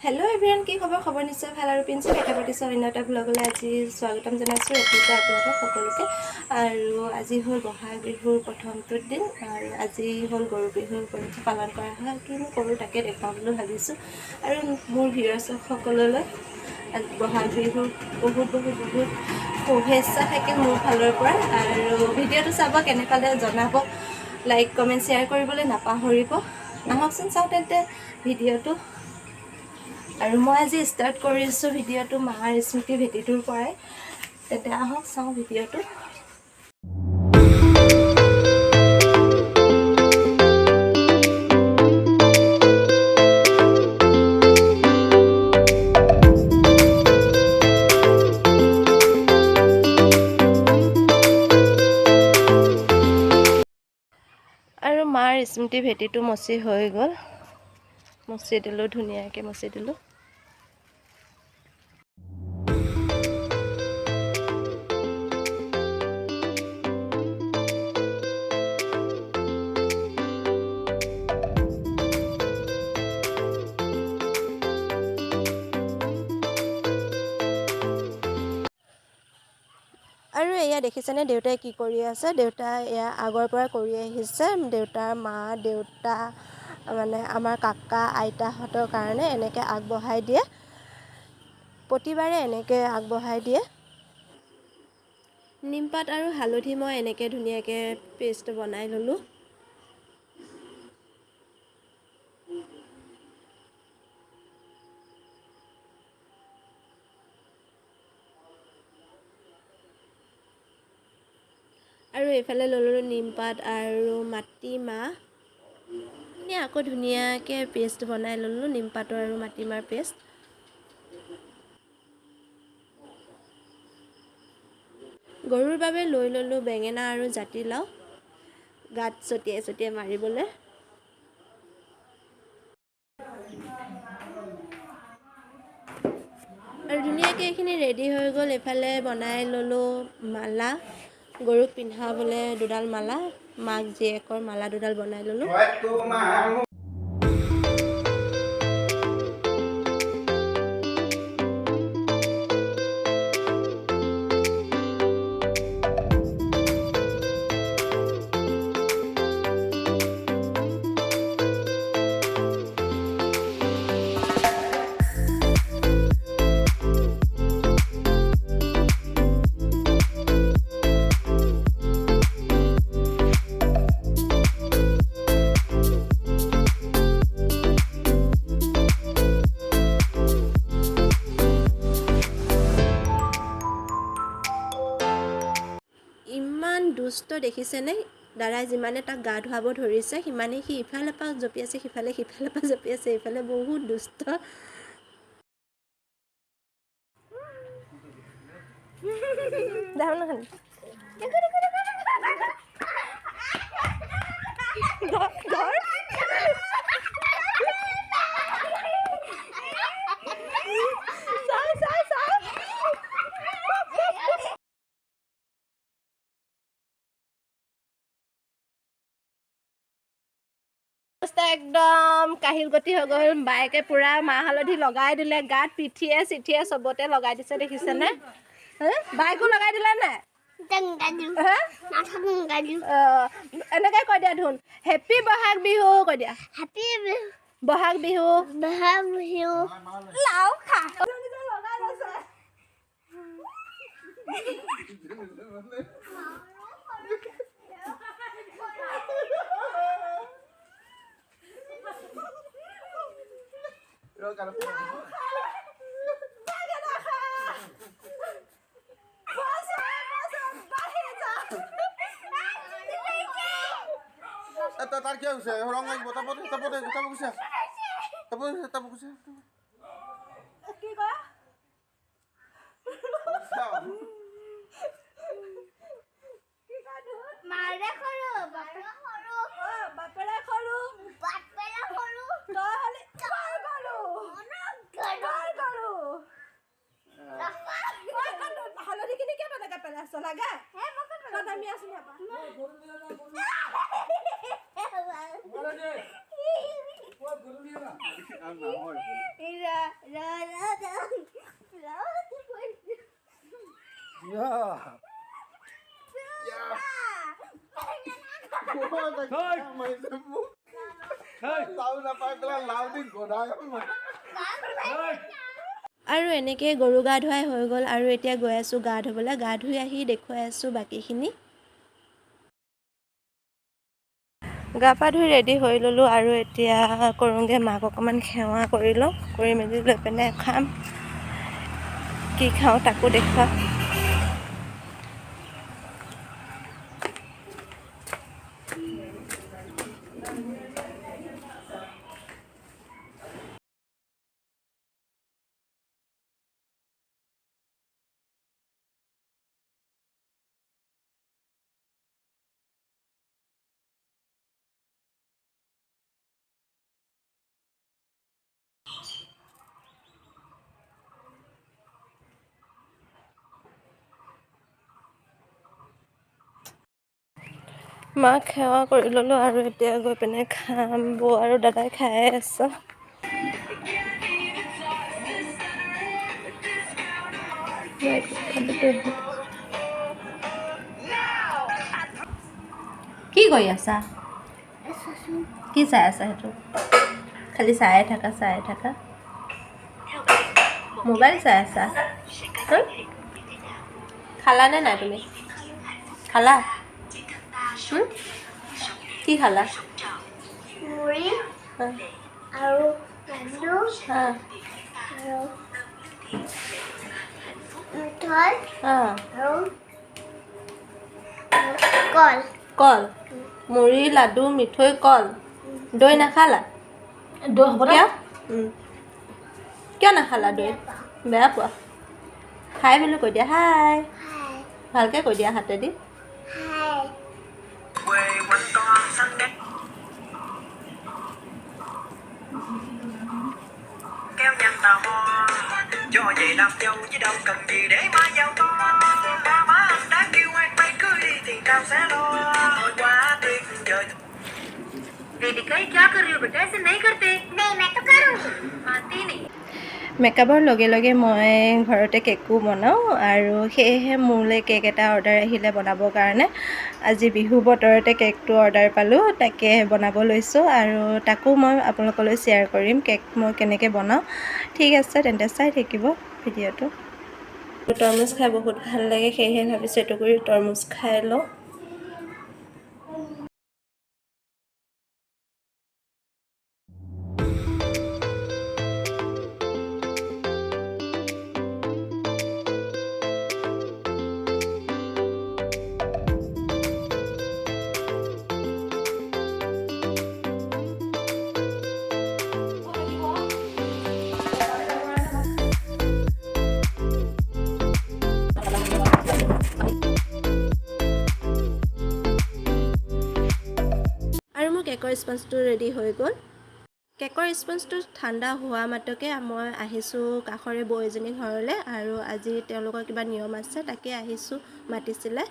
Hello everyone की खबर निश्चय ভাল আৰু পিনছে কথা পাতিছো অন্য এটা ব্লগলৈ আজি স্বাগতম জনাইছো ৰাতিপুৱা আপোনালোক সকলোকে আৰু আজি হ'ল বহাগ বিহুৰ প্ৰথমটো দিন আৰু আজি হ'ল গৰু বিহুৰ উপলক্ষে পালন কৰা হয় কিনো কৰো তাকে দেখাবলৈ ভাবিছো আৰু মোৰ ভিউয়াৰ্ছ সকললৈ বহাগ বিহুৰ বহুত শুভেচ্ছা থাকিল মোৰ ফালৰ পৰা আৰু ভিডিঅ'টো চাব কেনে পালে জনাব লাইক কমেন্ট শেয়াৰ কৰিবলৈ নাপাহৰিব আহকচোন চাওঁ তেন্তে ভিডিঅ'টো আৰু মই আজি ষ্টাৰ্ট কৰিছো ভিডিঅ'টো মাৰ স্মৃতি ভেটিটোৰ পৰাই তেতে আহক চাওঁ ভিডিঅ'টো আৰু মাৰ স্মৃতি ভেটিটো মচি হৈ গ'ল মচি দিলো ধুনীয়াকৈ মচি দিলো আৰু এয়া দেখিছেনে দেউতাই কি কৰি আছে দেউতা এয়া আগৰ পৰা কৰি আহিছে দেউতাৰ মা দেউতা মানে আমাৰ কাকা আইতাহঁতৰ কাৰণে এনেকৈ আগবঢ়াই দিয়ে প্ৰতিবাৰে এনেকৈ আগবঢ়াই দিয়ে নিমপাত আৰু হালধি মই এনেকৈ ধুনীয়াকৈ পেষ্ট বনাই ল'লোঁ আৰু এইফালে ল'লোঁ নিমপাত আৰু মাটিমাহ আকৌ ধুনীয়াকৈ পেষ্ট বনাই ল'লোঁ নিমপাতৰ আৰু মাটিমাহৰ পেষ্ট গৰুৰ বাবে লৈ ল'লোঁ বেঙেনা আৰু জাতিলাও গাত ছটিয়াই মাৰিবলৈ আৰু ধুনীয়াকৈ এইখিনি ৰেডি হৈ গ'ল এফালে বনাই ল'লোঁ মালা গৰুক পিন্ধাবলৈ দুডাল মালা মাক জীয়েকৰ মালা দুডাল বনাই ল'লোঁ ইমান দুষ্ট দেখিছেনে দাদাই যিমানে তাক গা ধুৱাব ধৰিছে সিমানে সি ইফালে পৰা জঁপিয়াইছে সিফালে পৰা জঁপিয়াইছে এইফালে বহুত দুষ্ট একদম কাহিল গতি হৈ গ'ল বাইকে পুৰা মাহ হালধি লগাই দিলে গাত পিঠিয়ে চিঠিয়ে চবতে লগাই দিছে দেখিছেনে বাইকো লগাই দিলে নে এনেকৈ কৈ দিয়া ধুন হেপী বহাগ বিহু কৈ দিয়া হেপী বহাগ বিহু লাও খা তার কি হয়েছে রং লাগবো তারপরে কি কয় মাৰে খৰু বাপৰে খৰু তই হলি কাৰ কৰো হালধি কিনি কিয় তেনেকৈ পেলাইছ লাগে আমি আছো আৰু এনেকৈ গৰু গা ধুৱাই হৈ গ'ল আৰু এতিয়া গৈ আছোঁ গা ধুবলৈ। গা ধুই আহি দেখুৱাই আছোঁ বাকীখিনি। গা পা ধুই ৰেডি হৈ ল'লোঁ আৰু এতিয়া কৰোঁগৈ মাক অকণমান সেৱা কৰি লওঁ। কৰি মেলি লৈ পেলাই খাম। কি খাওঁ তাকো দেখুৱাম। মাক সেৱা কৰি ল'লোঁ আৰু এতিয়া গৈ পিনে খাম। বৌ আৰু দাদাই খাই আছে। কি কৰি আছা? কি চাই আছা সেইটো? খালি চাই থাকা। মোবাইল চাই আছা? খালানে নাই তুমি? খালা? কি খালা? মুড়ি আৰু লাডু আৰু মিঠৈ আৰু কল। কল? মুড়ি, লাডু, মিঠৈ, কল। দৈ নাখালা? দৈ হ'ব কিয়? কিয় নাখালা দৈ? বেয়া পোৱা? হাই বুলি কৈ দিয়া। হাই। ভালকৈ কৈ দিয়া হাতেদি। Kéo nhăn tà ho cho về làm dâu chứ đâu cần gì để má giàu to. Ba má anh đã kêu anh bay cưới đi thì cao sẽ lo. Thôi quá tuyệt vời. दीदी कहीं क्या कर रही हो बेटा? ऐसे नहीं करते। नहीं मैं तो करूँगी। मानती नहीं। মেকআপৰ লগে লগে মই ঘৰতে কেকো বনাওঁ আৰু সেয়েহে মোলৈ কেক এটা অৰ্ডাৰ আহিলে বনাবৰ কাৰণে। আজি বিহু বতৰতে কেকটো অৰ্ডাৰ পালোঁ, তাকে বনাব লৈছোঁ আৰু তাকো মই আপোনালোকলৈ শ্বেয়াৰ কৰিম কেক মই কেনেকৈ বনাওঁ। ঠিক আছে তেন্তে চাই থাকিব ভিডিঅ'টো। তৰমুজ খাই বহুত ভাল লাগে, সেয়েহে ভাবিছোঁ এইটো কৰি তৰমুজ খাই লওঁ। আৰু মোৰ কেকৰ স্পঞ্জটো ৰেডি হৈ গ'ল। কেকৰ স্পঞ্জটো ঠাণ্ডা হোৱা মাত্ৰকে মই আহিছোঁ কাষৰে বৌ এজনী ঘৰলৈ আৰু আজি তেওঁলোকৰ কিবা নিয়ম আছে তাকে আহিছোঁ, মাতিছিলে।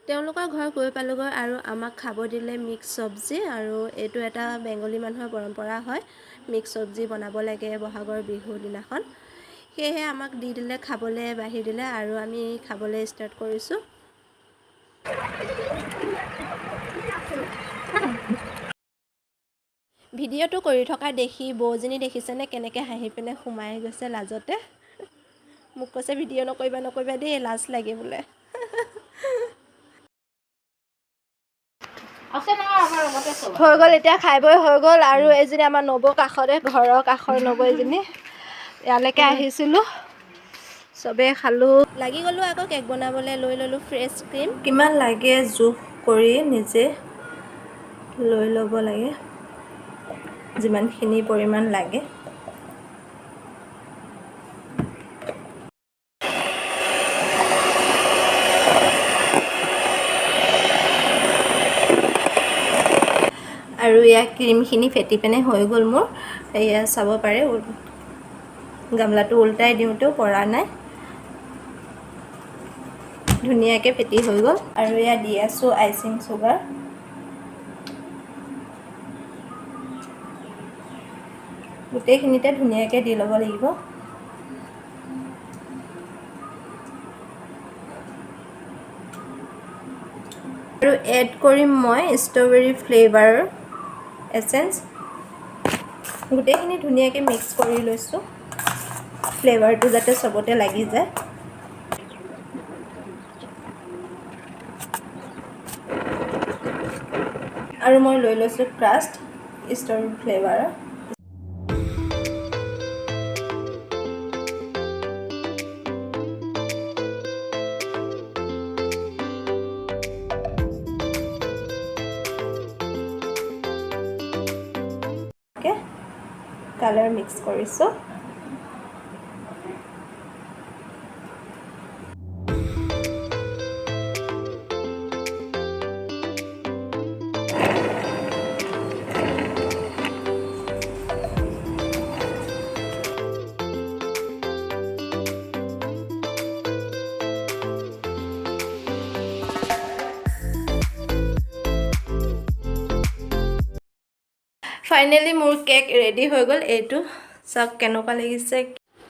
তেওঁলোকৰ ঘৰ গৈ পালোগৈ আৰু আমাক খাব দিলে মিক্স চব্জি আৰু এইটো এটা বেংগলী মানুহৰ পৰম্পৰা হয়। মিক্স চব্জি বনাব লাগে বহাগৰ বিহুৰ দিনাখন। সেয়েহে আমাক দি দিলে খাবলৈ, বাঢ়ি দিলে আৰু আমি খাবলৈ ষ্টাৰ্ট কৰিছোঁ। ভিডিঅ'টো কৰি থকা দেখি বৌজনী দেখিছেনে কেনেকৈ হাঁহি পিনে সোমাই গৈছে লাজতে। মোক কৈছে ভিডিঅ' নকৰিবা দেই, লাজ লাগে বোলে। হৈ গ'ল এতিয়া, খাই বৈ হৈ গ'ল আৰু এজনী আমাৰ নবৌ কাষৰে, ঘৰৰ কাষৰ নবৌ এজনী, ইয়ালৈকে আহিছিলোঁ, চবেই খালোঁ। লাগি গ'লোঁ আকৌ কেক বনাবলৈ। লৈ ল'লোঁ ফ্ৰেছ ক্ৰীম। কিমান লাগে জোখ কৰি নিজে লৈ ল'ব লাগে, যিমানখিনি পৰিমাণ লাগে। আৰু ইয়াৰ ক্ৰীমখিনি ফেটি পিনে হৈ গ'ল মোৰ। এয়া চাব পাৰে, গামলাটো উল্টাই দিওঁতেও পৰা নাই, ধুনীয়াকৈ ফেটি হৈ গ'ল। আৰু এয়া দি আছোঁ আইচিং চুগাৰ। গোটেইখিনিতে ধুনীয়াকৈ দি ল'ব লাগিব। আৰু এড কৰিম মই ষ্ট্ৰবেৰী ফ্লেভাৰৰ এচেঞ্চ। গোটেইখিনি ধুনীয়াকৈ মিক্স কৰি লৈছোঁ, ফ্লেভাৰটো যাতে চবতে লাগি যায়। আৰু মই লৈ লৈছোঁ ক্ৰাষ্ট ষ্ট্ৰবেৰী ফ্লেভাৰৰ। কালাৰ মিক্স কৰিছোঁ। ফাইনেলি মোৰ কেক ৰেডি হৈ গ'ল। এইটো চাওক কেনেকুৱা লাগিছে।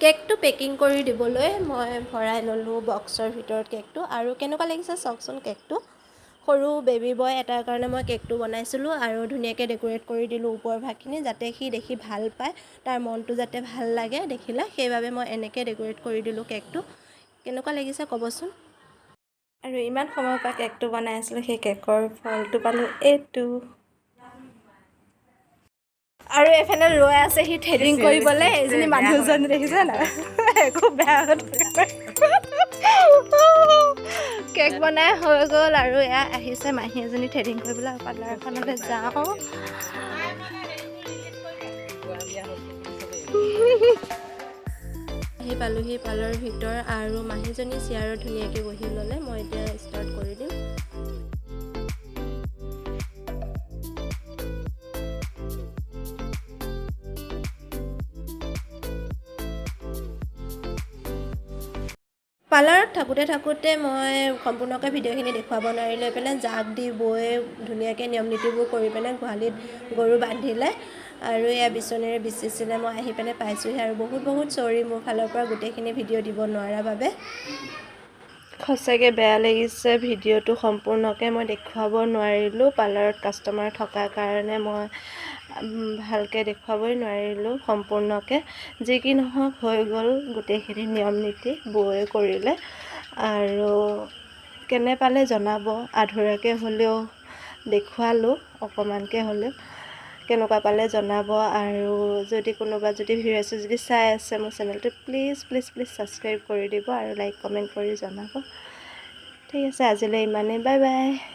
কেকটো পেকিং কৰি দিবলৈ মই ভৰাই ল'লোঁ বক্সৰ ভিতৰত কেকটো। আৰু কেনেকুৱা লাগিছে চাওকচোন কেকটো। সৰু বেবী বয় এটাৰ কাৰণে মই কেকটো বনাইছিলোঁ আৰু ধুনীয়াকৈ ডেক'ৰেট কৰি দিলোঁ ওপৰৰ ভাগখিনি, যাতে সি দেখি ভাল পায়, তাৰ মনটো যাতে ভাল লাগে দেখিলে, সেইবাবে মই এনেকৈ ডেক'ৰেট কৰি দিলোঁ কেকটো। কেনেকুৱা লাগিছে ক'বচোন। আৰু ইমান সময়ৰ পৰা কেকটো বনাই আছিলোঁ, সেই কেকৰ ফলটো পালোঁ এইটো। আৰু এফালে ৰৈ আছে সি থ্ৰেডিং কৰিবলৈ। এইজনী মানুহজনী দেখিছে নাই, একো বেয়া কেক বনাই হৈ গ'ল। আৰু এয়া আহিছে মাহী এজনী থ্ৰেডিং কৰিবলৈ। পাৰ্লাৰখনলৈ যাওঁ। আহি পালোহি পাৰ্লাৰৰ ভিতৰ, আৰু মাহীজনী চেয়াৰত ধুনীয়াকৈ বহি ল'লে। মই এতিয়া ষ্টাৰ্ট কৰি দিম। পাৰ্লাৰত থাকোঁতে মই সম্পূৰ্ণকৈ ভিডিঅ'খিনি দেখুৱাব নোৱাৰিলোঁ। এইপিনে জাক দি বৈ ধুনীয়াকৈ নিয়ম নীতিবোৰ কৰি পিনে গোহালিত গৰু বান্ধিলে, আৰু এয়া বিচনীৰে বিচিছিলে। মই আহি পিনে পাইছোঁহি, আৰু বহুত চৰি মোৰ ফালৰ পৰা গোটেইখিনি ভিডিঅ' দিব নোৱাৰাৰ বাবে। সঁচাকৈ বেয়া লাগিছে, ভিডিঅ'টো সম্পূৰ্ণকৈ মই দেখুৱাব নোৱাৰিলোঁ। পাৰ্লাৰত কাষ্টমাৰ থকাৰ কাৰণে মই ভালকৈ দেখুৱাবই নোৱাৰিলোঁ সম্পূৰ্ণকৈ। যি কি নহওক হৈ গ'ল গোটেইখিনি নিয়ম নীতি বৌয়ে কৰিলে। আৰু কেনে পালে জনাব। আধৰুৱাকৈ হ'লেও দেখুৱালোঁ, অকণমানকৈ হ'লেও। কেনেকুৱা পালে জনাব। আৰু যদি কোনোবা ভিউৱাৰ্ছে যদি চাই আছে মোৰ চেনেলটো, প্লিজ ছাবস্ক্ৰাইব কৰি দিব আৰু লাইক কমেণ্ট কৰি জনাব। ঠিক আছে, আজিলৈ ইমানেই। Bye bye.